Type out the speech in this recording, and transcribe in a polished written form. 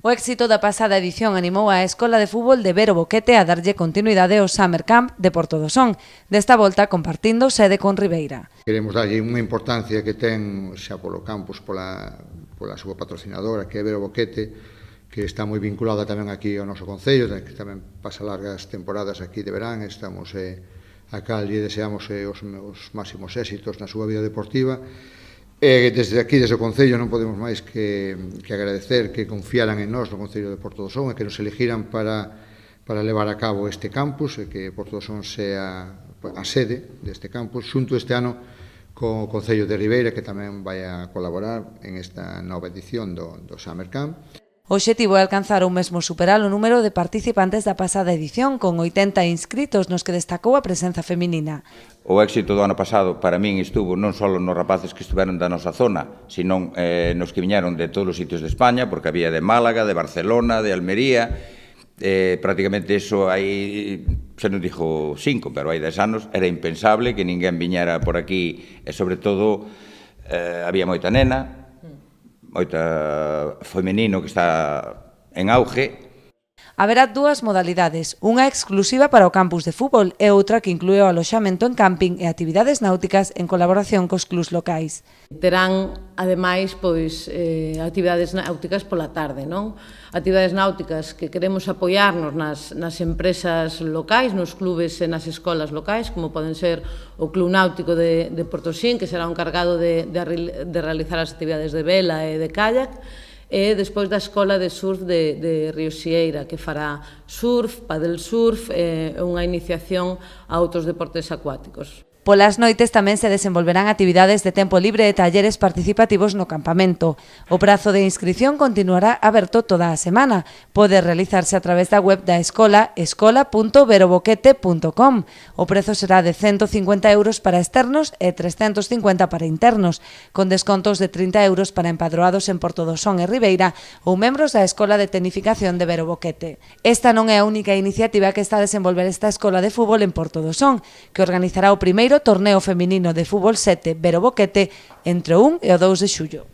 O éxito da pasada edición animou a Escola de Fútbol de Vero Boquete a darlle continuidade ao Summer Camp de Portodosón, desta volta compartindo sede con Ribeira. Queremos darlle unha importancia que ten xa polo campus, pola súa patrocinadora, que é Vero Boquete, que está moi vinculada tamén aquí ao noso concello, que tamén pasa largas temporadas aquí de verán. Estamos a cal e deseamos os máximos éxitos na súa vida deportiva. Desde aquí, desde o Concello, non podemos máis que agradecer que confiaran en nós no Concello de Portodosón e que nos eligiran para levar a cabo este campus e que Portodosón sea a sede deste campus, xunto este ano co Concello de Ribeira, que tamén vai a colaborar en esta nova edición do Summer Camp. O obxectivo é alcanzar ou mesmo superar o número de participantes da pasada edición, con 80 inscritos nos que destacou a presenza feminina. O éxito do ano pasado para min estuvo non só nos rapaces que estiveron da nosa zona, sino nos que viñeron de todos os sitios de España, porque había de Málaga, de Barcelona, de Almería. Prácticamente eso aí, se non dixo 5, pero hai 10 anos, era impensable que ninguén viñera por aquí, e sobre todo había moita nena, moita femenino que está en auge. Haberá dúas modalidades, unha exclusiva para o campus de fútbol e outra que inclúe o aloxamento en camping e actividades náuticas en colaboración cos clubs locais. Terán, ademais, actividades náuticas pola tarde, non? Actividades náuticas que queremos apoiarnos nas empresas locais, nos clubes e nas escolas locais, como poden ser o Club Náutico de Portosín, que será o encargado de realizar as actividades de vela e de kayak, e despois da Escola de Surf de Río Xieira, que fará surf, paddle surf e unha iniciación a outros deportes acuáticos. Polas noites tamén se desenvolverán actividades de tempo libre e talleres participativos no campamento. O prazo de inscrición continuará aberto toda a semana. Pode realizarse a través da web da escola, escola.veroboquete.com. O prezo será de 150 euros para externos e 350 para internos, con descontos de 30 euros para empadroados en Portodosón e Ribeira ou membros da Escola de Tecnificación de Vero Boquete. Esta non é a única iniciativa que está a desenvolver esta Escola de Fútbol en Portodosón, que organizará o primeiro torneo feminino de fútbol 7 Vero Boquete entre o 1 e o 2 de xullo.